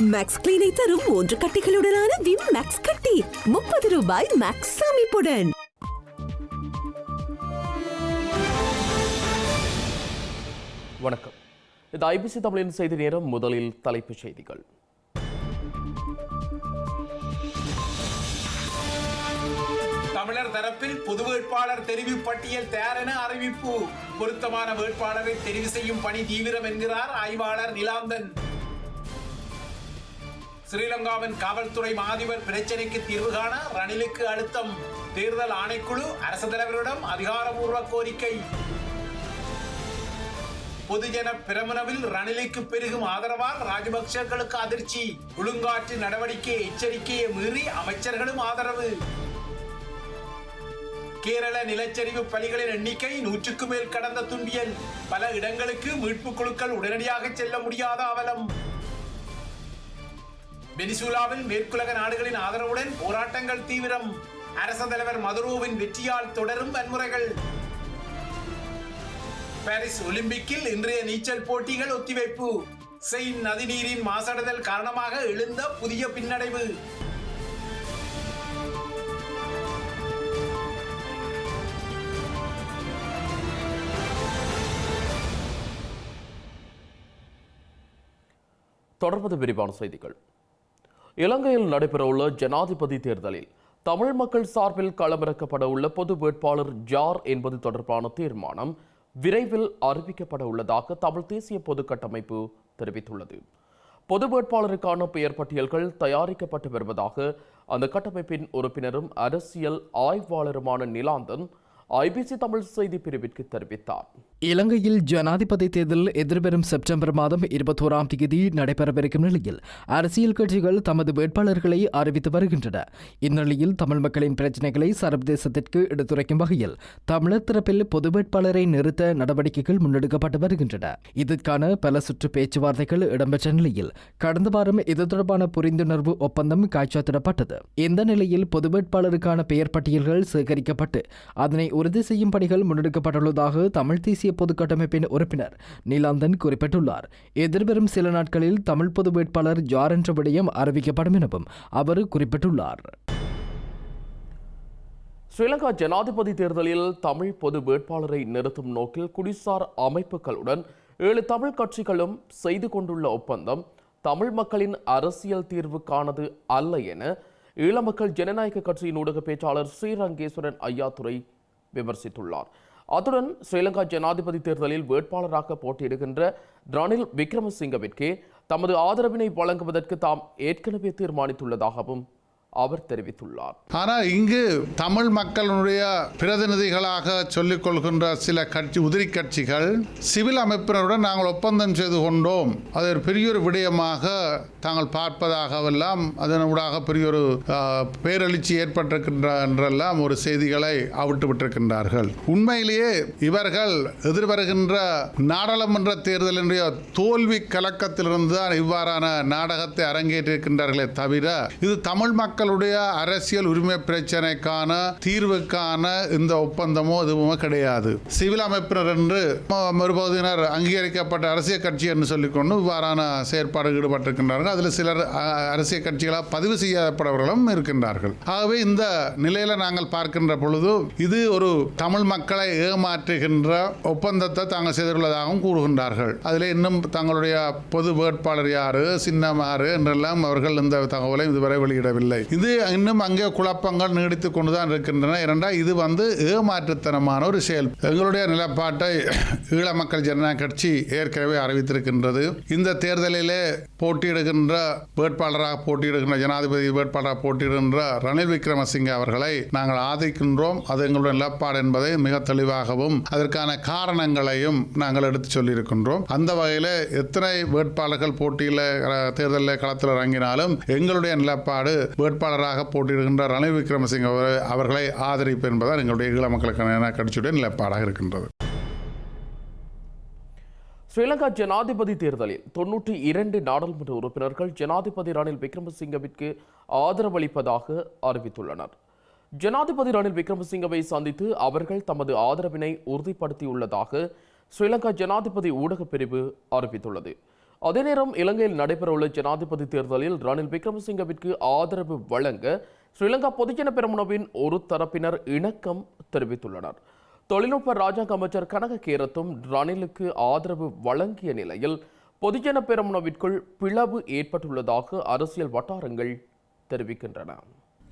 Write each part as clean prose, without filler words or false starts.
Maths கிளீனை தரும் 3 கட்டிகளுடனான Vim maths கட்டி ₹30 maths அமைப்புடன். வணக்கம். இது ஐபிசி தமிழின் செய்தி நேரம். முதலில் தலைப்புச் செய்திகள். தமிழர் தரப்பில் பொது வேட்பாளர் தெரிவு பட்டியல் தயார் என அறிவிப்பு. பொருத்தமான வேட்பாளரை தெரிவு செய்யும் பணி தீவிரம் என்கிறார் ஆய்வாளர் நிலாந்தன். ஸ்ரீலங்காவின் காவல்துறை மாதிபர் பிரச்சினைக்கு தீர்வு காண ரணிலுக்கு அழுத்தம். தேர்தல் ஆணைக்குழு அரசு தலைவரிடம் அதிகாரப்பூர்வ கோரிக்கை. பொதுஜன பிரமுனவில் ரணிலுக்கு பெருகும் ஆதரவால் ராஜபக்சேக்களுக்கு அதிர்ச்சி. ஒழுங்காற்று நடவடிக்கை எச்சரிக்கையை மீறி அமைச்சர்களும் ஆதரவு. கேரள நிலச்சரிவு பலிகளின் எண்ணிக்கை 100க்கு மேல் கடந்த துன்பியல். பல இடங்களுக்கு மீட்பு குழுக்கள் உடனடியாக செல்ல முடியாத அவலம். வெனிசுலாவில் மேற்குலக நாடுகளின் ஆதரவுடன் போராட்டங்கள் தீவிரம். அரசு தலைவர் மதுரோவின் வெற்றியால் தொடரும் வன்முறைகள். பாரிஸ் ஒலிம்பிக்கில் இன்றைய நீச்சல் போட்டிகள் ஒத்திவைப்பு. செயின் நதிநீரின் மாசடைதல் காரணமாக எழுந்த புதிய பின்னடைவு. தொடர்பது விரிவான செய்திகள். இலங்கையில் நடைபெறவுள்ள ஜனாதிபதி தேர்தலில் தமிழ் மக்கள் சார்பில் களமிறக்கப்பட உள்ள பொது வேட்பாளர் யார் என்பது தொடர்பான தீர்மானம் விரைவில் அறிவிக்கப்பட உள்ளதாக தமிழ் தேசிய பொது கட்டமைப்பு தெரிவித்துள்ளது. பொது வேட்பாளருக்கான பெயர் பட்டியல்கள் தயாரிக்கப்பட்டு வருவதாக அந்த கட்டமைப்பின் உறுப்பினரும் அரசியல் ஆய்வாளருமான நிலாந்தன் ஐபிசி தமிழ் செய்தி பிரிவிற்கு தெரிவித்தார். இலங்கையில் ஜனாதிபதி தேர்தல் எதிர்வரும் செப்டம்பர் மாதம் 21ஆம் தேதி நடைபெறவிருக்கும் நிலையில் அரசியல் கட்சிகள் தமது வேட்பாளர்களை அறிவித்து வருகின்றன. இந்நிலையில் தமிழ் மக்களின் பிரச்சினைகளை சர்வதேசத்திற்கு எடுத்துரைக்கும் வகையில் தமிழர் தரப்பில் பொது வேட்பாளரை நிறுத்த நடவடிக்கைகள் முன்னெடுக்கப்பட்டு வருகின்றன. இதற்கான பல சுற்று பேச்சுவார்த்தைகள் இடம்பெற்ற நிலையில் கடந்த வாரம் இது தொடர்பான புரிந்துணர்வு ஒப்பந்தம் கைச்சாத்திடப்பட்டது. இந்த நிலையில் பொது வேட்பாளருக்கான பெயர் பட்டியல்கள் சேகரிக்கப்பட்டு அதனை உறுதி செய்யும் பணிகள் முன்னெடுக்கப்பட்டுள்ளதாக தமிழ் தேசிய பொது கட்டமைப்பின் உறுப்பினர் நீலாந்தன் குறிப்பிட்டுள்ளார். எதிர்வரும் சில நாட்களில் தமிழ் பொது வேட்பாளர் யார் என்ற விடயம் அறிவிக்கப்படும் எனவும் அவர் குறிப்பிட்டுள்ளார். ஸ்ரீலங்கா ஜனாதிபதி தேர்தலில் தமிழ் பொது வேட்பாளரை நிறுத்தும் நோக்கில் குடிசார் அமைப்புகளுடன் 7 தமிழ் கட்சிகளும் செய்து கொண்டுள்ள ஒப்பந்தம் தமிழ் மக்களின் அரசியல் தீர்வுக்கானது அல்ல என ஈழமக்கள் ஜனநாயக கட்சியின் ஊடக பேச்சாளர் ஸ்ரீரங்கேஸ்வரன் ஐயாத்துரை விமர்சித்துள்ளார். அத்துடன் ஸ்ரீலங்கா ஜனாதிபதி தேர்தலில் வேட்பாளராக போட்டியிடுகின்ற ரணில் விக்ரமசிங்கவிற்கு தமது ஆதரவினை வழங்குவதற்கு தாம் ஏற்கனவே தீர்மானித்துள்ளதாகவும் அவர் தெரிவித்துள்ளார். ஆனால் இங்கு தமிழ் மக்களுடைய பிரதிநிதிகளாக சொல்லிக் கொள்கின்ற சில உதிரி கட்சிகள் சிவில் அமைப்பினருடன் நாங்கள் ஒப்பந்தம் செய்து கொண்டோம், அது ஒரு பெரிய ஒரு விடயமாக தாங்கள் பார்ப்பதாகவெல்லாம் அதனூடாக பெரிய ஒரு பேரெழுச்சி ஏற்பட்டிருக்கின்ற என்றெல்லாம் ஒரு செய்திகளை அவிட்டு விட்டிருக்கின்றார்கள். உண்மையிலேயே இவர்கள் எதிர்வருகின்ற நாடாளுமன்ற தேர்தலினுடைய தோல்வி கலக்கத்திலிருந்து தான் இவ்வாறான நாடகத்தை அரங்கேற்றிருக்கின்றார்களே தவிர இது தமிழ் மக்கள் அரசியல் உரிமை பிரச்சனைக்கான தீர்வுக்கான இந்த ஒப்பந்தமோ எதுவுமே கிடையாது. சிவில் அமைப்பினர் என்று மறுபகுதியினர் அங்கீகரிக்கப்பட்ட அரசியல் கட்சி என்று சொல்லிக்கொண்டு இவ்வாறான செயற்பாடு ஈடுபட்டிருக்கின்றார்கள். அதில் சிலர் அரசியல் கட்சிகளால் பதிவு செய்யப்பட்டவர்களும் இருக்கின்றார்கள். ஆகவே இந்த நிலையில நாங்கள் பார்க்கின்ற பொழுது இது ஒரு தமிழ் மக்களை ஏமாற்றுகின்ற ஒப்பந்தத்தை தாங்கள் செய்துள்ளதாகவும் கூறுகின்றார்கள். அதில் இன்னும் தங்களுடைய பொது வேட்பாளர் யாரு, சின்னம் யாரு என்றெல்லாம் அவர்கள் இந்த தகவலை இதுவரை வெளியிடவில்லை. இது இன்னும் அங்கே குழப்பங்கள் நீடித்துக் கொண்டுதான் இருக்கின்றன. இரண்டாம் இது ஏமாற்றுத்தனமான ஒரு செயல். எங்களுடைய நிலப்பாட்டை ஈழ மக்கள் ஜனநாயக கட்சி ஏற்கனவே அறிவித்திருக்கின்றது. இந்த தேர்தலிலே போட்டியிடுகின்ற வேட்பாளராக போட்டியிடுகின்ற ஜனாதிபதி வேட்பாளராக போட்டியிடுகின்ற ரணில் விக்ரமசிங்கே அவர்களை நாங்கள் ஆதரிக்கின்றோம். அது எங்களுடைய நிலப்பாடு என்பதை மிக தெளிவாகவும் அதற்கான காரணங்களையும் நாங்கள் எடுத்து சொல்லியிருக்கின்றோம். அந்த வகையில் எத்தனை வேட்பாளர்கள் போட்டியில் தேர்தலில் களத்தில் இறங்கினாலும் எங்களுடைய நிலப்பாடு வேட்பாளராக போட்டியிடுகின்ற ரணில் விக்ரமசிங்கே அவர்களை ஆதரிப்பு என்பதால் எங்களுடைய ஈழ மக்களுக்கான கட்சியுடைய நிலைப்பாடாக இருக்கின்றது. ஸ்ரீலங்கா ஜனாதிபதி தேர்தலில் 92 நாடாளுமன்ற உறுப்பினர்கள் ஜனாதிபதி ரணில் விக்ரமசிங்கவிற்கு ஆதரவளிப்பதாக அறிவித்துள்ளனர். ஜனாதிபதி ரணில் விக்ரமசிங்கவை சந்தித்து அவர்கள் தமது ஆதரவினை உறுதிப்படுத்தியுள்ளதாக ஸ்ரீலங்கா ஜனாதிபதி ஊடகப் பிரிவு அறிவித்துள்ளது. அதே நேரம் இலங்கையில் நடைபெறவுள்ள ஜனாதிபதி தேர்தலில் ரணில் விக்ரமசிங்கவிற்கு ஆதரவு வழங்க ஸ்ரீலங்கா பொதுஜன பெரமுனவின் ஒரு தரப்பினர் இணக்கம் தெரிவித்துள்ளனர். தொழில்நுட்ப ராஜாங்க அமைச்சர் கனக கேரத்தும் ரணிலுக்கு ஆதரவு வழங்கிய நிலையில் பொதுஜன பெரமுனவிற்குள் பிளவு ஏற்பட்டுள்ளதாக அரசியல் வட்டாரங்கள் தெரிவிக்கின்றன.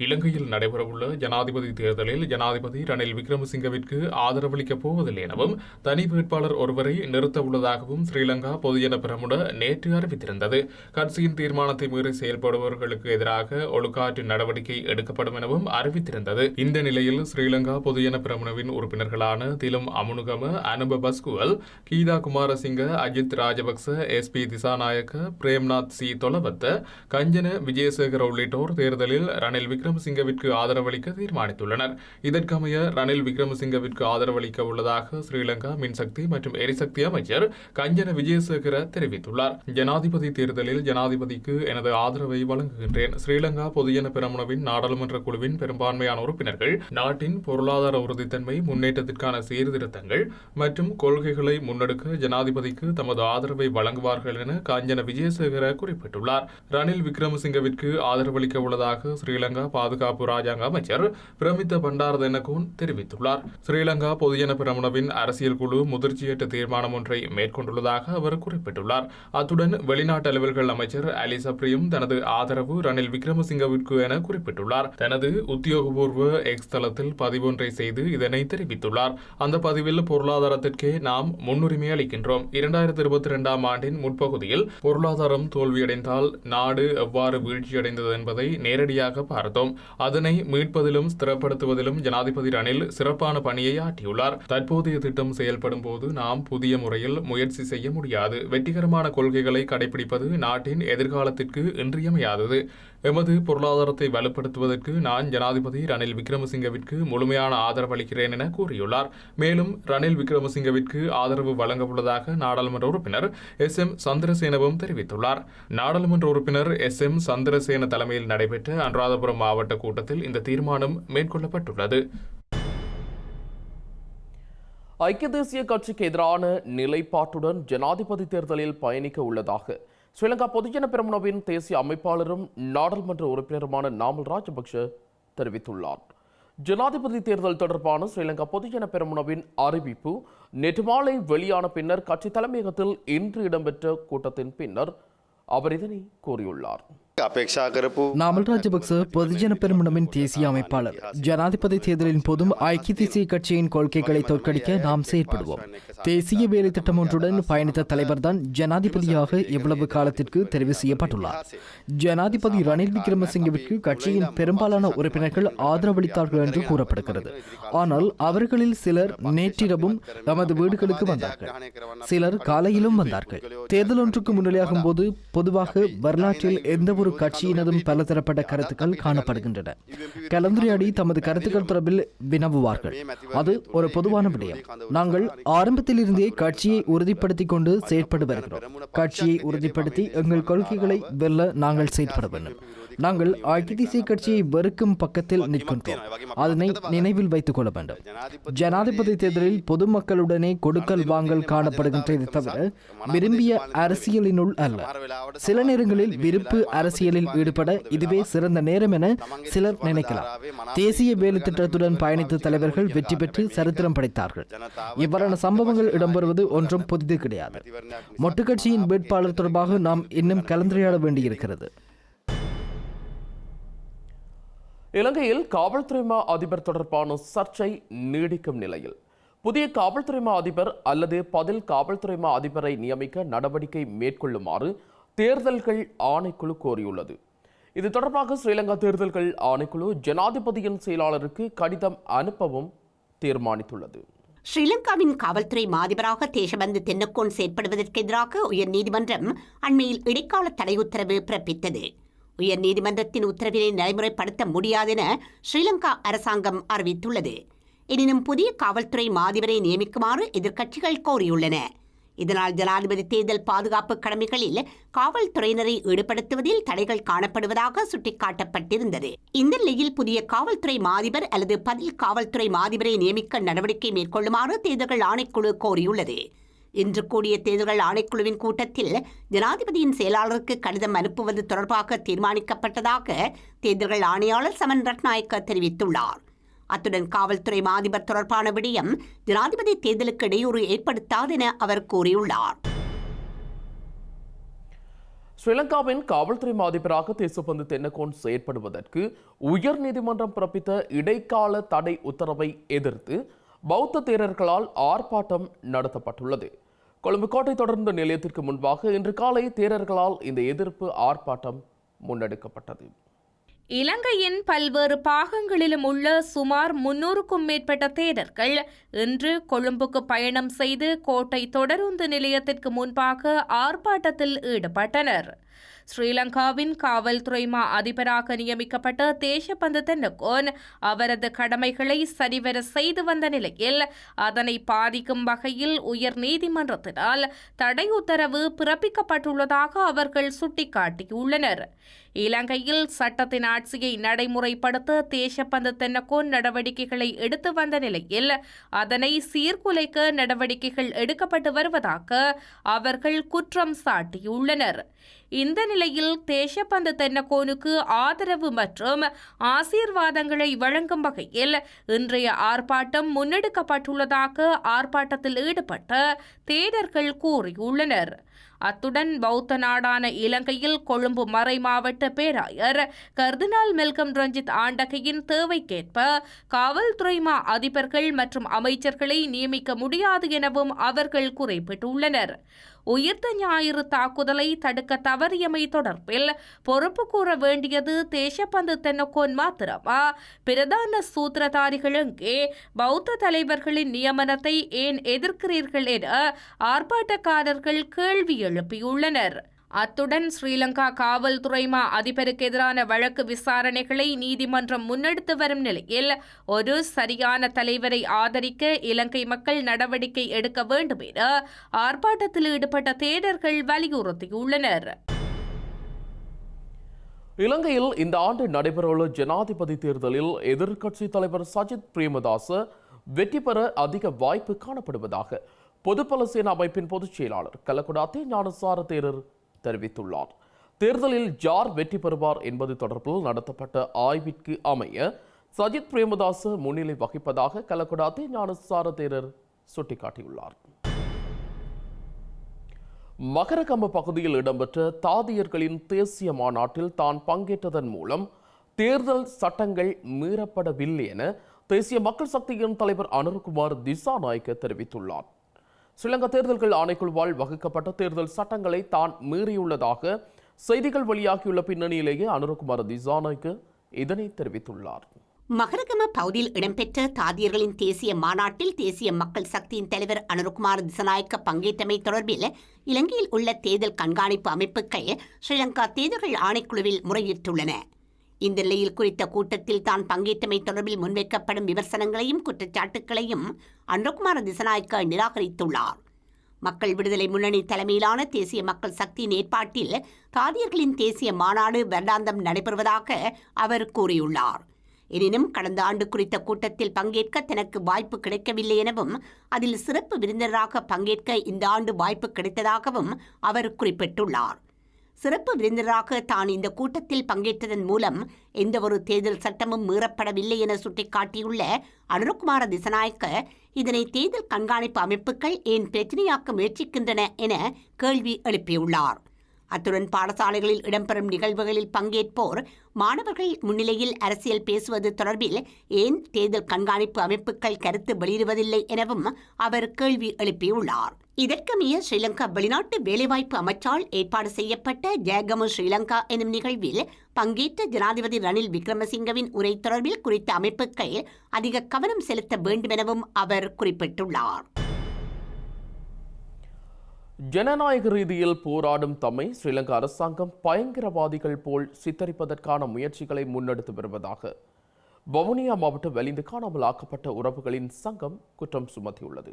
இலங்கையில் நடைபெறவுள்ள ஜனாதிபதி தேர்தலில் ஜனாதிபதி ரணில் விக்ரமசிங்கவிற்கு ஆதரவளிக்கப் போவதில்லை எனவும் தனி வேட்பாளர் ஒருவரை நிறுத்த உள்ளதாகவும் ஸ்ரீலங்கா பொதுஜன பெரமுன நேற்று அறிவித்திருந்தது. கட்சியின் தீர்மானத்தை மீறி செயல்படுபவர்களுக்கு எதிராக ஒழுக்காற்று நடவடிக்கை எடுக்கப்படும் எனவும் அறிவித்திருந்தது. இந்த நிலையில் ஸ்ரீலங்கா பொதுஜன பெரமுனவின் உறுப்பினர்களான திலும் அமுனுகம, அனுப பஸ்குவல், கீதா குமாரசிங்க, அஜித் ராஜபக்ச, SP திசாநாயக்க, பிரேம்நாத் சி தொலவத்த, கஞ்சன விஜயசேகர உள்ளிட்டோர் தேர்தலில் ரணில் விக்ரமசிங்கவிற்கு ஆதரவளிக்க தீர்மானித்துள்ளனர். இதற்கமைய ரணில் விக்ரமசிங்கவிற்கு ஆதரவளிக்க உள்ளதாக ஸ்ரீலங்கா மின்சக்தி மற்றும் எரிசக்தி அமைச்சர் கஞ்சன விஜயசேகர தெரிவித்துள்ளார். ஜனாதிபதி தேர்தலில் ஜனாதிபதிக்கு எனது ஆதரவை வழங்குகின்றேன். ஸ்ரீலங்கா பொதுஜன பெரமுனவின் நாடாளுமன்ற குழுவின் பெரும்பான்மையான உறுப்பினர்கள் நாட்டின் பொருளாதார உறுதித்தன்மை, முன்னேற்றத்திற்கான சீர்திருத்தங்கள் மற்றும் கொள்கைகளை முன்னெடுக்க ஜனாதிபதிக்கு தமது ஆதரவை வழங்குவார்கள் என கஞ்சன விஜயசேகர குறிப்பிட்டுள்ளார். ரணில் விக்ரமசிங்கவிற்கு ஆதரவளிக்க உள்ளதாக ஸ்ரீலங்கா பாதுகாப்பு ராஜாங்க அமைச்சர் பிரமித்த பண்டாரதென்னகோன் தெரிவித்துள்ளார். ஸ்ரீலங்கா பொதுஜன பெரமுனவின் அரசியல் குழு முதிர்ச்சியற்ற தீர்மானம் ஒன்றை மேற்கொண்டுள்ளதாக அவர் குறிப்பிட்டுள்ளார். அத்துடன் வெளிநாட்டு அலுவல்கள் அமைச்சர் அலி சப்ரியும் தனது ஆதரவு ரணில் விக்ரமசிங்கவிற்கு என குறிப்பிட்டுள்ளார். தனது உத்தியோகபூர்வ எக்ஸ் தளத்தில் பதிவொன்றை செய்து இதனை தெரிவித்துள்ளார். அந்த பதிவில் பொருளாதாரத்திற்கே நாம் முன்னுரிமை அளிக்கின்றோம். 2022 ஆண்டின் முற்பகுதியில் பொருளாதாரம் தோல்வியடைந்தால் நாடு எவ்வாறு வீழ்ச்சியடைந்தது என்பதை நேரடியாக பார்த்தோம். அதனை மீட்பதிலும் ஸ்திரப்படுத்துவதிலும் ஜனாதிபதி ரணில் சிறப்பான பணியை ஆற்றியுள்ளார். தற்போதைய திட்டம் செயல்படும் போது நாம் புதிய முறையில் முயற்சி செய்ய முடியாது. வெற்றிகரமான கொள்கைகளை கடைபிடிப்பது நாட்டின் எதிர்காலத்திற்கு இன்றியமையாதது. எமது பொருளாதாரத்தை வலுப்படுத்துவதற்கு நான் ஜனாதிபதி ரணில் விக்ரமசிங்கவிற்கு முழுமையான ஆதரவு அளிக்கிறேன் என கூறியுள்ளார். மேலும் ரணில் விக்ரமசிங்கவிற்கு ஆதரவு வழங்க உள்ளதாக நாடாளுமன்ற உறுப்பினர் SM சந்திரசேனவும் தெரிவித்துள்ளார். நாடாளுமன்ற உறுப்பினர் SM சந்திரசேன தலைமையில் நடைபெற்ற அனுராதபுரம் மாவட்ட கூட்டத்தில் இந்த தீர்மானம் மேற்கொள்ளப்பட்டுள்ளது. ஐக்கிய தேசிய கட்சிக்கு எதிரான நிலைப்பாட்டுடன் ஜனாதிபதி தேர்தலில் பயணிக்க உள்ளதாக ஸ்ரீலங்கா பொதுஜன பெரமுனவின் தேசிய அமைப்பாளரும் நாடாளுமன்ற உறுப்பினருமான நாமல் ராஜபக்ஷ தெரிவித்துள்ளார். ஜனாதிபதி தேர்தல் தொடர்பான ஸ்ரீலங்கா பொதுஜன பெரமுனவின் அறிவிப்பு நேற்று மாலை வெளியான பின்னர் கட்சி தலைமையகத்தில் இன்று இடம்பெற்ற கூட்டத்தின் பின்னர் அவர் இதனை கூறியுள்ளார். நாமல் ராஜபக்ச பொதுஜன பெரமுனவின் தேசிய அமைப்பாளர். ஜனாதிபதி தேர்தலின் போதும் ஐக்கிய தேசிய கட்சியின் கொள்கைகளை தோற்கடிக்க நாம் செயற்படுவோம். தேசிய வேலை திட்டம் ஒன்றுடன் பயணித்த தலைவர்தான் ஜனாதிபதியாக இவ்வளவு காலத்திற்கு தெரிவு செய்யப்பட்டுள்ளார். ஜனாதிபதி ரணில் விக்ரமசிங்கவிற்கு கட்சியின் பெரும்பாலான உறுப்பினர்கள் ஆதரவளித்தார்கள் என்று கூறப்படுகிறது. ஆனால் அவர்களில் சிலர் நேற்றிரவும் நமது வீடுகளுக்கு வந்தார்கள். சிலர் காலையிலும் வந்தார்கள். தேர்தல் ஒன்றுக்கு முன்னிலையாகும் போது பொதுவாக வரலாற்றில் எந்த ஒரு கட்சியினதும் பலதரப்பட்ட கருத்துக்கள் காணப்படுகின்றன. கலந்துரையாடி தமது கருத்துக்கள் தொடர்பில் வினவுவார்கள். அது ஒரு பொதுவான விடயம். நாங்கள் ஆரம்பத்திலிருந்தே கட்சியை உறுதிப்படுத்திக் கொண்டு செயற்பட்டு வருகிறோம். கட்சியை உறுதிப்படுத்தி எங்கள் கொள்கைகளை வெல்ல நாங்கள் செயற்பட வேண்டும். நாங்கள் ஐக்கிய தேசிய கட்சியை வெறுக்கும் பக்கத்தில் நிற்கின்றோம். அதனை நினைவில் வைத்துக் கொள்ள வேண்டும். ஜனாதிபதி தேர்தலில் பொதுமக்களுடனே கொடுக்கல் வாங்கல் காணப்படுகின்றது தவிர விரும்பிய அரசியலினுள் அல்ல. சில நேரங்களில் விருப்பு அரசியலில் ஈடுபட இதுவே சிறந்த நேரம் என சிலர் நினைக்கலாம். தேசிய வேலை திட்டத்துடன் பயணித்த தலைவர்கள் வெற்றி பெற்று சரித்திரம் படைத்தார்கள். இவ்வாறான சம்பவங்கள் இடம்பெறுவது ஒன்றும் புதிது கிடையாது. மொட்டு கட்சியின் வேட்பாளர் தொடர்பாக நாம் இன்னும் கலந்துரையாட வேண்டியிருக்கிறது. இலங்கையில் காவல்துறை மா அதிபர் தொடர்பான சர்ச்சை நீடிக்கும் நிலையில் புதிய காவல்துறை மா அதிபர் அல்லது பதில் காவல்துறை மா அதிபரை நியமிக்க நடவடிக்கை மேற்கொள்ளுமாறு தேர்தல்கள் ஆணைக்குழு கோரியுள்ளது. இது தொடர்பாக ஸ்ரீலங்கா தேர்தல்கள் ஆணைக்குழு ஜனாதிபதியின் செயலாளருக்கு கடிதம் அனுப்பவும் தீர்மானித்துள்ளது. ஸ்ரீலங்காவின் காவல்துறை மாதிபராக தேசபந்து தென்னக்கோன் செயற்படுவதற்கு எதிராக உயர்நீதிமன்றம் அண்மையில் இடைக்கால தடை உத்தரவு பிறப்பித்தது. உயர்நீதிமன்றத்தின் உத்தரவினை நடைமுறைப்படுத்த முடியாதென ஸ்ரீலங்கா அரசாங்கம் அறிவித்துள்ளது. எனினும் புதிய காவல்துறை மாதிபரை நியமிக்குமாறு எதிர்க்கட்சிகள் கோரியுள்ளன. இதனால் ஜனாதிபதி தேர்தல் பாதுகாப்பு கடமைகளில் காவல்துறையினரை ஈடுபடுத்துவதில் தடைகள் காணப்படுவதாக சுட்டிக்காட்டப்பட்டிருந்தது. இந்த நிலையில் புதிய காவல்துறை மாதிபர் அல்லது பதில் காவல்துறை மாதிபரை நியமிக்க நடவடிக்கை மேற்கொள்ளுமாறு தேர்தல்கள் ஆணைக்குழு கோரியுள்ளது. இன்று கூடிய தேர்தல்கள் ஆணைக்குழுவின் கூட்டத்தில் ஜனாதிபதியின் செயலாளருக்கு கடிதம் அனுப்புவது தொடர்பாக தீர்மானிக்கப்பட்டதாக தேர்தல்கள் ஆணையாளர் சமன் ரட்நாயக்க தெரிவித்துள்ளார். அத்துடன் காவல்துறை மாதிபர் தொடர்பான விடயம் ஜனாதிபதி தேர்தலுக்கு இடையூறு ஏற்படுத்தாது என அவர் கூறியுள்ளார். ஸ்ரீலங்காவின் காவல்துறை மாதிபராக தேசபந்து தென்னகோன் செயற்படுவதற்கு உயர்நீதிமன்றம் பிறப்பித்த இடைக்கால தடை உத்தரவை எதிர்த்து பௌத்த தேரர்களால் ஆர்ப்பாட்டம் நடத்தப்பட்டுள்ளது. கொழும்பு கோட்டை தொடர்ந்த நிலையத்திற்கு முன்பாக இன்று காலை தேரர்களால் இந்த எதிர்ப்பு ஆர்ப்பாட்டம் முன்னெடுக்கப்பட்டது. இலங்கையின் பல்வேறு பாகங்களிலும் உள்ள சுமார் 300க்கும் மேற்பட்ட தேரர்கள் இன்று கொழும்புக்கு பயணம் செய்து கோட்டை தொடருந்து நிலையத்திற்கு முன்பாக ஆர்ப்பாட்டத்தில் ஈடுபட்டனர். ஸ்ரீலங்காவின் காவல்துறை அதிபராக நியமிக்கப்பட்ட தேசபந்து தென்னகோன் அவரது கடமைகளை சரிவர செய்து வந்த நிலையில் அதனை பாதிக்கும் வகையில் உயர் நீதிமன்றத்தினால் தடை உத்தரவு பிறப்பிக்கப்பட்டுள்ளதாக அவர்கள் சுட்டிக்காட்டியுள்ளனர். இலங்கையில் சட்டத்தின் ஆட்சியை நடைமுறைப்படுத்த தேசபந்து தென்னகோன் நடவடிக்கைகளை எடுத்து வந்த நிலையில் அதனை சீர்குலைக்க நடவடிக்கைகள் எடுக்கப்பட்டு வருவதாக அவர்கள் குற்றம் சாட்டியுள்ளனர். இந்த நிலையில் தேசபந்து தென்னகோனுக்கு ஆதரவு மற்றும் ஆசீர்வாதங்களை வழங்கும் வகையில் இன்றைய ஆர்ப்பாட்டம் முன்னெடுக்கப்பட்டுள்ளதாக ஆர்ப்பாட்டத்தில் ஈடுபட்ட தேரர்கள் கூறியுள்ளனர். அத்துடன் பௌத்த நாடான இலங்கையில் கொழும்பு மறை மாவட்ட பேராயர் கர்தினால் மெல்கம் ரஞ்சித் ஆண்டகையின் தேவைக்கேற்ப காவல்துறை அதிபர்கள் மற்றும் அமைச்சர்களை நியமிக்க முடியாது எனவும் அவர்கள் குறிப்பிட்டுள்ளனர். உயிர்த்த ஞாயிறு தாக்குதலை தடுக்க தவறியமை தொடர்பில் பொறுப்பு கூற வேண்டியது தேசபந்து தென்னகோன் மாத்திரமா? பிரதான சூத்திரதாரிகள் எங்கே? பௌத்த தலைவர்களின் நியமனத்தை ஏன் எதிர்க்கிறீர்கள் என ஆர்ப்பாட்டக்காரர்கள் கேள்வி எழுப்பியுள்ளனர். அத்துடன் ஸ்ரீலங்கா காவல்துறை அதிபருக்கு எதிரான வழக்கு விசாரணைகளை நீதிமன்றம் முன்னெடுத்து வரும் நிலையில் ஒரு சரியான தலைவரை ஆதரிக்க இலங்கை மக்கள் நடவடிக்கை எடுக்க வேண்டும் என ஆர்ப்பாட்டத்தில் ஈடுபட்ட தேரர்கள் வலியுறுத்தியுள்ளனர். இலங்கையில் இந்த ஆண்டு நடைபெறவுள்ள ஜனாதிபதி தேர்தலில் எதிர்க்கட்சி தலைவர் சஜித் பிரேமதாச வெற்றி பெற அதிக வாய்ப்பு காணப்படுவதாக பொதுபல சேனா அமைப்பின் பொதுச் செயலாளர் கலக்குடாத்தே ஞானசார தேரர் தெரிவித்துள்ளார். தேர்தலில் யார் வெற்றி பெறுவார் என்பது தொடர்பில் நடத்தப்பட்ட ஆய்விற்கு அமைய சஜித் பிரேமதாச முன்னிலை வகிப்பதாக கலக்குடாத்தே ஞானசார தேரர் சுட்டிக்காட்டியுள்ளார். மகரகம பகுதியில் இடம்பெற்ற தாதியர்களின் தேசிய மாநாட்டில் தான் பங்கேற்றதன் மூலம் தேர்தல் சட்டங்கள் மீறப்படவில்லை என தேசிய மக்கள் சக்தியின் தலைவர் அனுரகுமார் திசாநாயக்க தெரிவித்துள்ளார். ஸ்ரீலங்கா தேர்தல்கள் ஆணைக்குழுவால் வகுக்கப்பட்ட தேர்தல் சட்டங்களை தான் மீறியுள்ளதாக செய்திகள் வெளியாகியுள்ள பின்னணியிலேயே அனுரகுமார் திசாநாயக்க இதனை தெரிவித்துள்ளார். மகரகம பகுதியில் இடம்பெற்ற தாதியர்களின் தேசிய மாநாட்டில் தேசிய மக்கள் சக்தியின் தலைவர் அனுரகுமார் திசாநாயக்க பங்கேற்றமை தொடர்பில் இலங்கையில் உள்ள தேர்தல் கண்காணிப்பு அமைப்புகள் ஸ்ரீலங்கா தேர்தல்கள் ஆணைக்குழுவில் முறையிட்டுள்ளன. இந்த நிலையில் குறித்த கூட்டத்தில் தான் பங்கேற்றமை தொடர்பில் முன்வைக்கப்படும் விமர்சனங்களையும் குற்றச்சாட்டுகளையும் அனுரகுமார திசாநாயக்க நிராகரித்துள்ளார். மக்கள் விடுதலை முன்னணி தலைமையிலான தேசிய மக்கள் சக்தியின் ஏற்பாட்டில் தாதியர்களின் தேசிய மாநாடு வருடாந்தம் நடைபெறுவதாக அவர் கூறியுள்ளார். எனினும் கடந்த ஆண்டு குறித்த கூட்டத்தில் பங்கேற்க தனக்கு வாய்ப்பு கிடைக்கவில்லை எனவும் அதில் சிறப்பு விருந்தினராக பங்கேற்க இந்த ஆண்டு வாய்ப்பு கிடைத்ததாகவும் அவர் குறிப்பிட்டுள்ளார். சிறப்பு விருந்தினராக தான் இந்த கூட்டத்தில் பங்கேற்றதன் மூலம் எந்தவொரு தேர்தல் சட்டமும் மீறப்படவில்லை என சுட்டிக்காட்டியுள்ள அனுரகுமார திசாநாயக்க இதனை தேர்தல் கண்காணிப்பு அமைப்புகள் ஏன் பிரச்சனையாக்க முயற்சிக்கின்றன என கேள்வி எழுப்பியுள்ளார். அத்துடன் பாடசாலைகளில் இடம்பெறும் நிகழ்வுகளில் பங்கேற்போர் மாணவர்கள் முன்னிலையில் அரசியல் பேசுவது தொடர்பில் ஏன் தேர்தல் கண்காணிப்பு அமைப்புகள் கருத்து வெளியிடுவதில்லை எனவும் அவர் கேள்வி எழுப்பியுள்ளார். இதற்கமைய ஸ்ரீலங்கா வெளிநாட்டு வேலைவாய்ப்பு அமைச்சால் ஏற்பாடு செய்யப்பட்ட ஜெயகம ஸ்ரீலங்கா எனும் நிகழ்வில் பங்கேற்ற ஜனாதிபதி ரணில் விக்ரமசிங்கவின் உரை தொடர்பில் குறித்த அமைப்புகள் அதிக கவனம் செலுத்த வேண்டும் எனவும் அவர் குறிப்பிட்டுள்ளார். ஜனநாயக ரீதியில் போராடும் தம்மை ஸ்ரீலங்கா அரசாங்கம் பயங்கரவாதிகள் போல் சித்தரிப்பதற்கான முயற்சிகளை முன்னெடுத்து வருவதாக வவுனியா மாவட்ட வெளிந்து காணாமல் ஆக்கப்பட்ட உறவுகளின் சங்கம் குற்றம் சுமத்தியுள்ளது.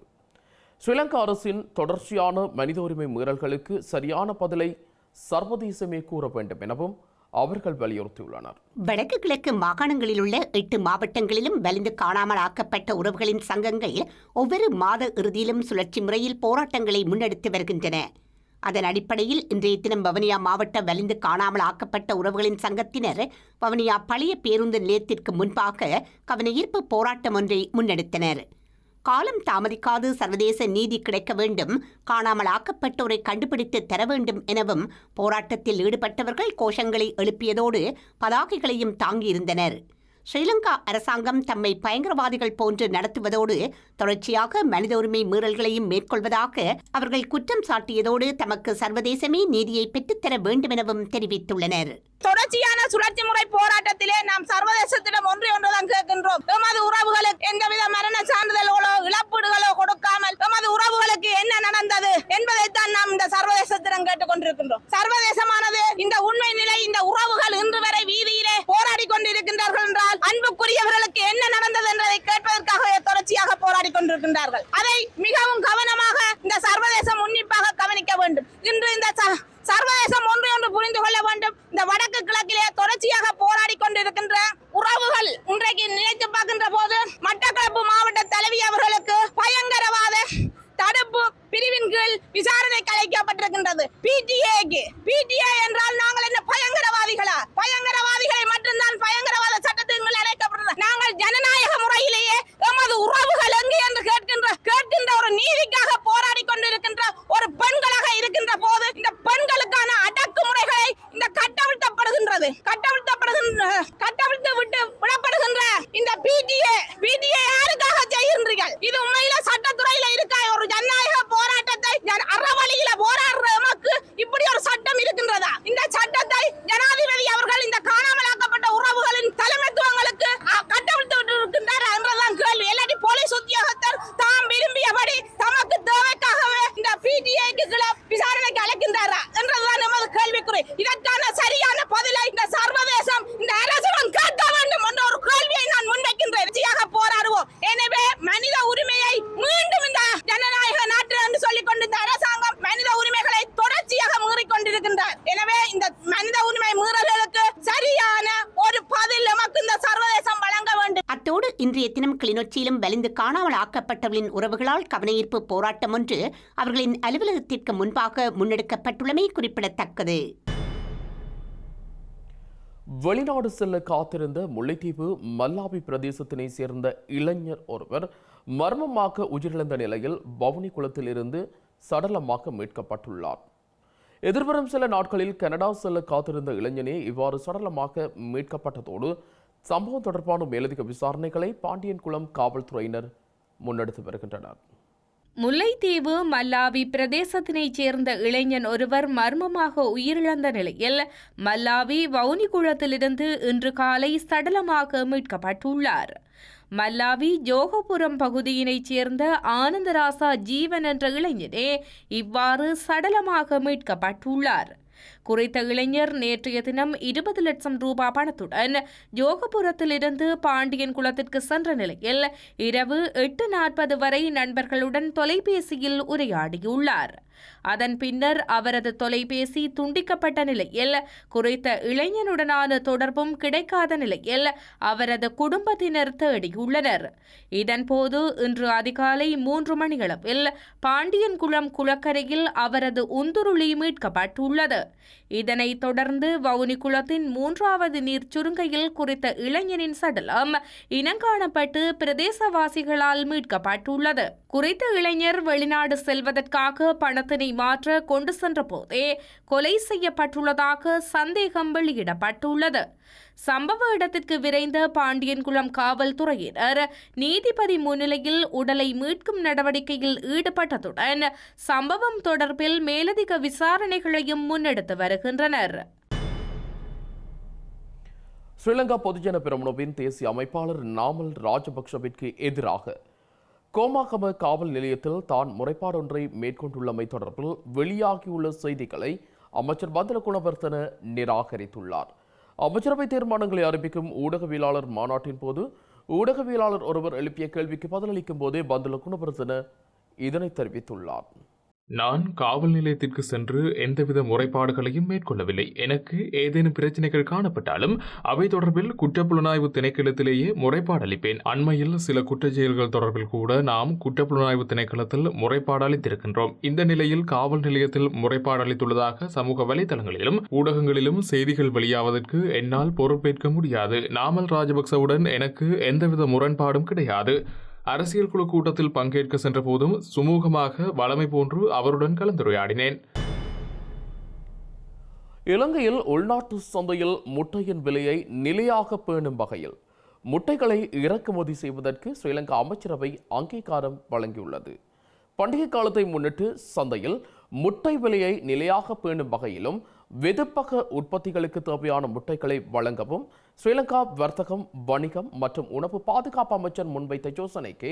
ஸ்ரீலங்கா அரசின் தொடர்ச்சியான மனித உரிமை மீறல்களுக்கு சரியான பதிலை சர்வதேசமே கூற வேண்டும் எனவும் அவர்கள் வலியுறுத்தியுள்ளனர். வடக்கு கிழக்கு மாகாணங்களில் உள்ள 8 மாவட்டங்களிலும் வலிந்து காணாமல் ஆக்கப்பட்ட உறவுகளின் சங்கங்கள் ஒவ்வொரு மாத இறுதியிலும் சுழற்சி முறையில் போராட்டங்களை முன்னெடுத்து வருகின்றன. அதன் அடிப்படையில் இன்றைய தினம் வவுனியா மாவட்ட வலிந்து காணாமல் ஆக்கப்பட்ட உறவுகளின் சங்கத்தினர் வவுனியா பழைய பேருந்து நிலையத்திற்கு முன்பாக கவனஈர்ப்பு போராட்டம் ஒன்றை முன்னெடுத்தனர். காலம் தாமதிக்காது சர்வதேச நீதி கிடைக்க வேண்டும், காணாமல் ஆக்கப்பட்டோரை கண்டுபிடித்து தர வேண்டும் எனவும் போராட்டத்தில் ஈடுபட்டவர்கள் கோஷங்களை எழுப்பியதோடு பதாகைகளையும் தாங்கியிருந்தனர். ஸ்ரீலங்கா அரசாங்கம் தம்மை பயங்கரவாதிகள் போன்று நடத்துவதோடு தொடர்ச்சியாக மனித உரிமை மீறல்களையும் மேற்கொள்வதாக அவர்கள் குற்றம் சாட்டியதோடு தமக்கு சர்வதேசமே நீதியை பெற்றுத்தர வேண்டும் எனவும் தெரிவித்துள்ளனர். தொடர்ச்சியான சுழற்சி முறை போராட்டத்திலே நாம் சர்வதேசத்திடம் ஒன்றுதான் கேட்கின்றோம். எமது உறவுகளுக்கு எந்தவித மரண சான்றிதழ்களோ இழப்பீடுகளோ கொடுக்காமல் எமது உறவுகளுக்கு என்ன நடந்தது என்பதைத்தான் நாம் இந்த சர்வதேசத்திடம் கேட்டுக் கொண்டிருக்கின்றோம். சர்வதேசமானது இந்த உண்மை நிலை, இந்த உறவுகள் இன்று வரை வீதியிலே போராடி கொண்டிருக்கின்றார்கள் என்றால் அன்புக்குரியவர்களுக்கு என்ன நடந்தது என்பதை கேட்பதற்காக தொடர்ச்சியாக போராடி கொண்டிருக்கின்றார்கள். அதை மிகவும் கவனமாக இந்த சர்வதேசம் உன்னிப்பாக கவனிக்க வேண்டும். இன்று இந்த சர்வதேசம் ஒன்று புரிந்து கொள்ள வேண்டும். இந்த வடக்கு கிழக்கிலே தொடர்ச்சியாக போராடி கொண்டிருக்கின்ற உறவுகள் இன்றைக்கு நினைத்து பார்க்கின்ற போது மட்டக்களப்பு மாவட்ட தலைவி அவர்களுக்கு பயங்கரவாத தடுப்பு பிரிவின் கீழ் விசாரணை கலைக்கப்பட்டிருக்கின்றது. பிடிஏ என்றால் நாங்கள் என்ன பயங்கரவாதிகளா? பயங்கரவாதிகளை மட்டும்தான் பயங்கரவாத சட்டத்தின் கீழ் அழைக்கப்படுகிறது. நாங்கள் ஜனநாயக முறையிலேயே எமது உறவுகள் எங்கே என்று கேட்கின்ற ஒரு நீதிக்காக போராடி கொண்டிருக்கின்ற ஒரு பெண்களாக இருக்கின்ற போது இந்த பெண்களுக்கான அடக்குமுறைகளை இந்த கட்டவிழ்த்து விட்டு விடப்படுகின்ற இந்த பிடிஏ யாருக்காக செய்கின்றீர்கள்? இது உண்மையில சட்டத்துறையில இருக்க ஒரு ஜனநாயக போராட்டத்தை அறவழியில போராடுற எமக்கு இப்படி ஒரு சட்டம் இருக்கின்றதா? இந்த சட்டத்தை ஜனாதிபதி அவர்கள் இந்த காணாமலாக்கப்பட்ட உறவுகளின் தலைமைத்துவங்களுக்கு கட்டவிழ்த்து விட்டு இருக்கின்றார் என்றதான் கேள்வி. இல்லாட்டி போலீஸ் உத்தியோகத்தர் தாம் விரும்பியபடி தமக்கு தேவைக்காகவே இந்த பிடிஐக்கு விசாரணைக்கு அழைக்கின்றாரா என்றதுதான் நமது கேள்விக்குறி. இதற்கான சரியான பதிலை இந்த சர்வதேசம், இந்த அரசிடம் கேட்க வேண்டும் என்ற ஒரு கேள்வியை நான் முன்வைக்கின்றேன். போராடுவோம். எனவே மனித உரிமையை மீண்டும் இந்த ஜனநாயக நாட்டு என்று சொல்லிக் கொண்டு இந்த அரசாங்கம் மனித உரிமைகளை தொடர்ச்சியாக மீறிக்கொண்டிருக்கின்றார். எனவே இந்த மனித உரிமை மீறல்களுக்கு சரியான ஒரு பதில் நமக்கு இந்த சர்வதேசம் வழங்க வேண்டும். அத்தோடு இன்றைய தினம் கிளிநொச்சியிலும் வலிந்து காணாமல் ஆக்கப்பட்டவர்களின் உறவுகளால் கவனஈர்ப்பு போராட்டம் ஒன்று அவர்களின் அலுவலகத்திற்கு முன்பாக முன்னெடுக்கப்பட்டுள்ளமை குறிப்பிடத்தக்கது. வெளிநாடு செல்ல காத்திருந்த முல்லைத்தீவு மல்லாவி பிரதேசத்தினை சேர்ந்த இளைஞர் ஒருவர் மர்மமாக உயிரிழந்த நிலையில் பவுனி குளத்தில் இருந்து சடலமாக மீட்கப்பட்டுள்ளார். எதிர்வரும் சில நாட்களில் கனடா செல்ல காத்திருந்த இளைஞனே இவ்வாறு சடலமாக மீட்கப்பட்டதோடு சம்பவம் தொடர்பான மேலதிக விசாரணைகளை பாண்டியன்குளம் காவல்துறையினர் முன்னெடுத்து வருகின்றனர். முல்லைத்தீவு மல்லாவி பிரதேசத்தினைச் சேர்ந்த இளைஞன் ஒருவர் மர்மமாக உயிரிழந்த நிலையில் மல்லாவி வவுனிகுளத்திலிருந்து இன்று காலை சடலமாக மீட்கப்பட்டுள்ளார். மல்லாவி ஜோகபுரம் பகுதியினைச் சேர்ந்த ஆனந்தராசா ஜீவன் என்ற இளைஞனே இவ்வாறு சடலமாக மீட்கப்பட்டுள்ளார். குறித்த இளைஞர் நேற்றைய தினம் 20 லட்சம் ரூபாய் பணத்துடன் ஜோகபுரத்திலிருந்து பாண்டியன் குளத்திற்கு சென்ற நிலையில் இரவு 8:40 வரை நண்பர்களுடன் தொலைபேசியில் உரையாடியுள்ளார். அதன் பின்னர் அவரது தொலைபேசி துண்டிக்கப்பட்ட நிலையில் குறித்த இளைஞனுடனான தொடர்பும் கிடைக்காத நிலையில் அவரது குடும்பத்தினர் தேடியுள்ளனர். இதன்போது இன்று அதிகாலை 3 மணியளவில் பாண்டியன்குளம் குளக்கரையில் அவரது உந்துருளி மீட்கப்பட்டுள்ளது. இதனைத் தொடர்ந்து வவுனிகுளத்தின் 3வது நீர் சுருங்கையில் குறித்த இளைஞனின் சடலம் இனங்காணப்பட்டு பிரதேசவாசிகளால் மீட்கப்பட்டுள்ளது. குறித்த இளைஞர் வெளிநாடு செல்வதற்காக பணத்தினை மாற்ற கொண்டு சென்ற போதே கொலை செய்யப்பட்டுள்ளதாக சந்தேகம் வெளியிடப்பட்டுள்ளது. சம்பவ இடத்திற்கு விரைந்த பாண்டியன்குளம் காவல்துறையினர் நீதிபதி முன்னிலையில் உடலை மீட்கும் நடவடிக்கையில் ஈடுபட்டதுடன் சம்பவம் தொடர்பில் மேலதிக விசாரணைகளையும் முன்னெடுத்து வருகின்றனர். ஸ்ரீலங்கா பொதுஜன பெரமுனவின் தேசிய அமைப்பாளர் நாமல் ராஜபக்ஷவிற்கு எதிராக கோமாகம காவல் நிலையத்தில் தான் முறைப்பாடொன்றை மேற்கொண்டுள்ளமை தொடர்பில் வெளியாகியுள்ள செய்திகளை அமைச்சர் பந்துல குணவர்த்தன நிராகரித்துள்ளார். அமைச்சரவை தீர்மானங்களை அறிவிக்கும் ஊடகவியலாளர் மாநாட்டின் போது ஊடகவியலாளர் ஒருவர் எழுப்பிய கேள்விக்கு பதிலளிக்கும் போதே பந்துல குணவர்த்தன இதனை தெரிவித்துள்ளார். நான் காவல் நிலையத்திற்கு சென்று எந்தவித முறைப்பாடுகளையும் மேற்கொள்ளவில்லை. எனக்கு ஏதேனும் பிரச்சனைகள் காணப்பட்டாலும் அவை தொடர்பில் குற்றப்புலனாய்வு திணைக்களத்திலேயே முறைப்பாடு அளிப்பேன். அண்மையில் சில குற்றச்செயல்கள் தொடர்பில் கூட நாம் குற்றப்புலனாய்வு திணைக்களத்தில் முறைப்பாடு அளித்திருக்கின்றோம். இந்த நிலையில் காவல் நிலையத்தில் முறைப்பாடு அளித்துள்ளதாக சமூக வலைதளங்களிலும் ஊடகங்களிலும் செய்திகள் வெளியாவதற்கு என்னால் பொறுப்பேற்க முடியாது. நாமல் ராஜபக்சவுடன் எனக்கு எந்தவித முரண்பாடும் கிடையாது. அரசியல் குழு கூட்டத்தில் பங்கேற்க சென்ற போதும் சுமூகமாக வளமை போன்று அவருடன் கலந்துரையாடினேன். இலங்கையில் உள்நாட்டு சந்தையில் முட்டையின் விலையை நிலையாக பேணும் வகையில் முட்டைகளை இறக்குமதி செய்வதற்கு ஸ்ரீலங்கா அமைச்சரவை அங்கீகாரம் வழங்கியுள்ளது. பண்டிகை காலத்தை முன்னிட்டு சந்தையில் முட்டை விலையை நிலையாக பேணும் வகையிலும் வெதுப்பக உற்பத்திகளுக்கு தேவையான முட்டைகளை வழங்கவும் ஸ்ரீலங்கா வர்த்தகம், வணிகம் மற்றும் உணவு பாதுகாப்பு அமைச்சர் முன்வைத்த யோசனைக்கு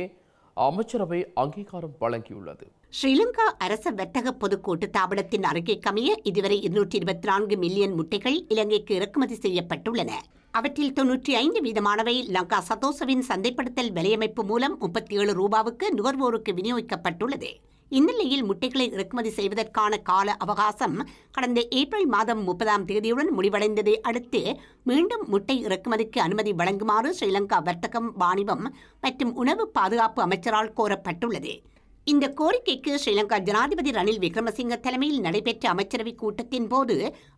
அமைச்சரவை அங்கீகாரம் வழங்கியுள்ளது. ஸ்ரீலங்கா அரச வர்த்தக பொது கூட்டுத்தாபனத்தின் அறிக்கைக்கமைய இதுவரை 224 மில்லியன் முட்டைகள் இலங்கைக்கு இறக்குமதி செய்யப்பட்டுள்ளன. அவற்றில் 95% லங்கா சதோசவின் சந்தைப்படுத்தல் வலையமைப்பு மூலம் 37 ரூபாவுக்கு நுகர்வோருக்கு விநியோகிக்கப்பட்டுள்ளது. இந்நிலையில் முட்டைகளை இறக்குமதி செய்வதற்கான கால அவகாசம் கடந்த ஏப்ரல் மாதம் 30ஆம் தேதியுடன் முடிவடைந்ததை அடுத்து மீண்டும் முட்டை இறக்குமதிக்கு அனுமதி வழங்குமாறு ஸ்ரீலங்கா வர்த்தகம், வாணிபம் மற்றும் உணவு பாதுகாப்பு அமைச்சரால் கோரப்பட்டுள்ளது. இந்த கோரிக்கைக்கு ஸ்ரீலங்கா ஜனாதிபதி ரணில் விக்ரமசிங்க தலைமையில் நடைபெற்ற அமைச்சரவை கூட்டத்தின் போது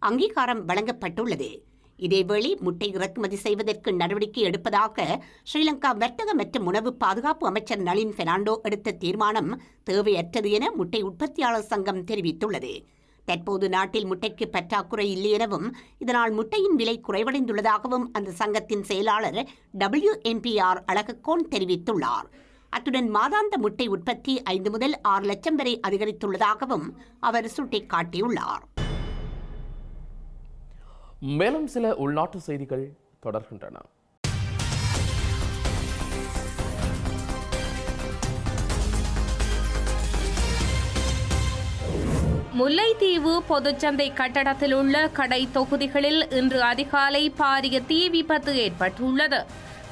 அங்கீகாரம் வழங்கப்பட்டுள்ளது. இதேவேளை முட்டை இறக்குமதி செய்வதற்கு நடவடிக்கை எடுப்பதாக ஸ்ரீலங்கா வர்த்தக மற்றும் உணவு பாதுகாப்பு அமைச்சர் நளின் பெர்னாண்டோ எடுத்த தீர்மானம் தேவையற்றது என முட்டை உற்பத்தியாளர் சங்கம் தெரிவித்துள்ளது. தற்போது நாட்டில் முட்டைக்கு பற்றாக்குறை இல்லை எனவும் இதனால் முட்டையின் விலை குறைவடைந்துள்ளதாகவும் அந்த சங்கத்தின் செயலாளர் WMPR அழகக்கோன் தெரிவித்துள்ளார். அத்துடன் மாதாந்த முட்டை உற்பத்தி 5 முதல் 6 லட்சம் வரை அதிகரித்துள்ளதாகவும் அவர் சுட்டிக்காட்டியுள்ளார். மேலும் சில உள்நாட்டு செய்திகள் தொடர்கின்றன. முல்லைத்தீவு பொதுச்சந்தை கட்டடத்தில் உள்ள கடை தொகுதிகளில் இன்று அதிகாலை பாரிய தீ விபத்து ஏற்பட்டுள்ளது.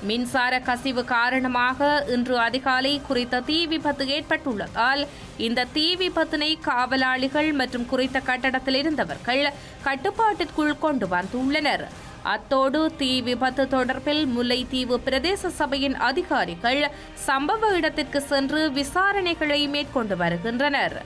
மின்சார கசிவு காரணமாக இன்று அதிகாலை குறித்த தீ விபத்து ஏற்பட்டுள்ளதால் இந்த தீ விபத்தினை காவலாளிகள் மற்றும் குறித்த கட்டடத்தில் இருந்தவர்கள் கட்டுப்பாட்டிற்குள் கொண்டு வந்துள்ளனர். அத்தோடு தீ விபத்து தொடர்பில் முல்லைத்தீவு பிரதேச சபையின் அதிகாரிகள் சம்பவ இடத்திற்கு சென்று விசாரணைகளை மேற்கொண்டு வருகின்றனர்.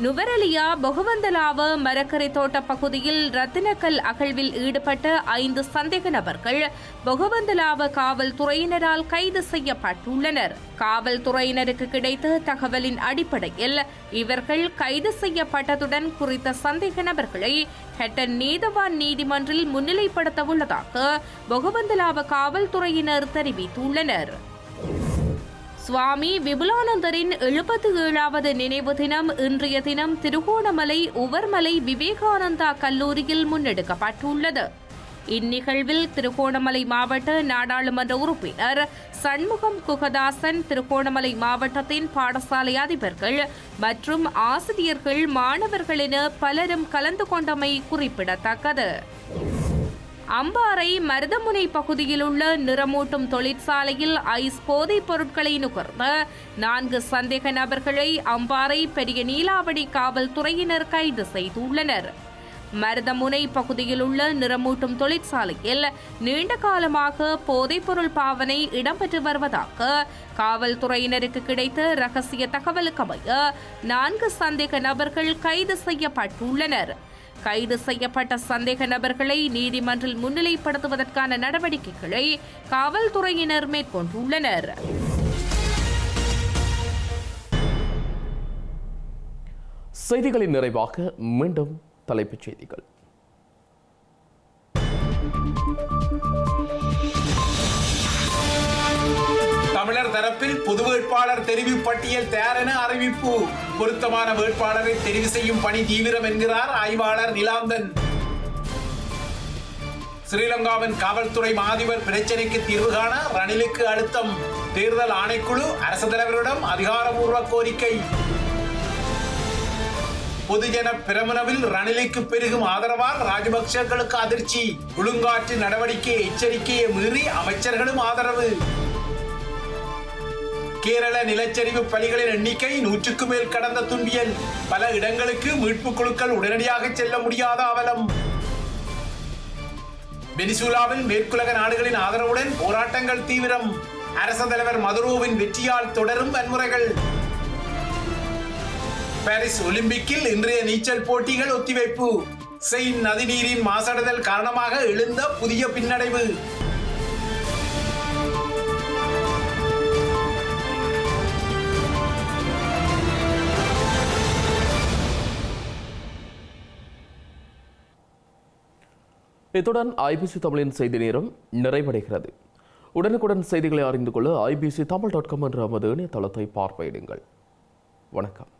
நுவரெலியா பொகவந்தலாவ மரக்கரை தோட்ட பகுதியில் ரத்தினக்கல் அகழ்வில் ஈடுபட்ட 5 சந்தேக நபர்கள் பொகவந்தலாவ காவல்துறையினரால் கைது செய்யப்பட்டுள்ளனர். காவல்துறையினருக்கு கிடைத்த தகவலின் அடிப்படையில் இவர்கள் கைது செய்யப்பட்டதுடன் குறித்த சந்தேக நபர்களை ஹெட்டன் நீதவான் நீதிமன்றில் முன்னிலைப்படுத்த உள்ளதாக பொகவந்தலாவ காவல்துறையினர் தெரிவித்துள்ளனர். சுவாமி விபுலானந்தரின் 77வது நினைவு தினம் இன்றைய தினம் திருகோணமலை உவர்மலை விவேகானந்தா கல்லூரியில் முன்னெடுக்கப்பட்டுள்ளது. இந்நிகழ்வில் திருகோணமலை மாவட்ட நாடாளுமன்ற உறுப்பினர் சண்முகம் குகதாசன், திருகோணமலை மாவட்டத்தின் பாடசாலை அதிபர்கள் மற்றும் ஆசிரியர்கள், மாணவர்கள் என பலரும் கலந்து கொண்டமை குறிப்பிடத்தக்கது. அம்பாறை மருதமுனை பகுதியில் உள்ள நிறமூட்டும் தொழிற்சாலையில் ஐஸ் போதைப் பொருட்களை நுகர்ந்த 4 சந்தேக நபர்களை அம்பாறை பெரிய நீலாவடி காவல்துறையினர் கைது செய்துள்ளனர். மருதமுனை பகுதியில் உள்ள நிறமூட்டும் தொழிற்சாலையில் நீண்ட காலமாக போதைப்பொருள் பாவனை இடம்பெற்று வருவதாக காவல்துறையினருக்கு கிடைத்த ரகசிய தகவலுக்கமைய 4 சந்தேக நபர்கள் கைது செய்யப்பட்டுள்ளனர். கைது செய்யப்பட்ட சந்தேக நபர்களை நீதிமன்றில் முன்னிலைப்படுத்துவதற்கான நடவடிக்கைகளை காவல்துறையினர் மேற்கொண்டுள்ளனர். செய்திகளின் நிறைவாக மீண்டும் தலைப்புச் செய்திகள். தமிழர் தரப்பில் பொது வேட்பாளர் தெரிவு பட்டியல் தயார் என அறிவிப்பு. பொருத்தமான வேட்பாளரை தெரிவு செய்யும் பணி தீவிரம் என்கிறார் ஆய்வாளர் நிலாந்தன். ஸ்ரீலங்காவின் காவல்துறை மாதிபர் பிரச்சினைக்கு தீர்வு காண ரணிலுக்கு அழுத்தம். தேர்தல் ஆணைக்குழு அரசு தலைவரிடம் அதிகாரப்பூர்வ கோரிக்கை. பொதுஜன பிரமுனவில் ரணிலுக்கு பெருகும் ஆதரவால் ராஜபக்சேக்களுக்கு அதிர்ச்சி. ஒழுங்காற்று நடவடிக்கை எச்சரிக்கையை மீறி அமைச்சர்களும் ஆதரவு. கேரள நிலச்சரிவு பலிகளின் எண்ணிக்கை 100க்கு மேல் கடந்த துன்பியல். பல இடங்களுக்கு மீட்புக் குழுக்கள் உடனடியாக செல்ல முடியாத அவலம். வெனிசுலாவில் மேற்குலக நாடுகளின் ஆதரவுடன் போராட்டங்கள் தீவிரம். அரச தலைவர் மதுரோவின் வெற்றியால் தொடரும் வன்முறைகள். பாரிஸ் ஒலிம்பிக்கில் இன்றைய நீச்சல் போட்டிகள் ஒத்திவைப்பு. செயின் நதிநீரின் மாசடைதல் காரணமாக எழுந்த புதிய பின்னடைவு. இத்துடன் ஐபிசி தமிழின் செய்தி நேரம் நிறைவடைகிறது. உடனுக்குடன் செய்திகளை அறிந்து கொள்ள IBC Tamil.com என்ற நமது இணையதளத்தை பார்வையிடுங்கள். வணக்கம்.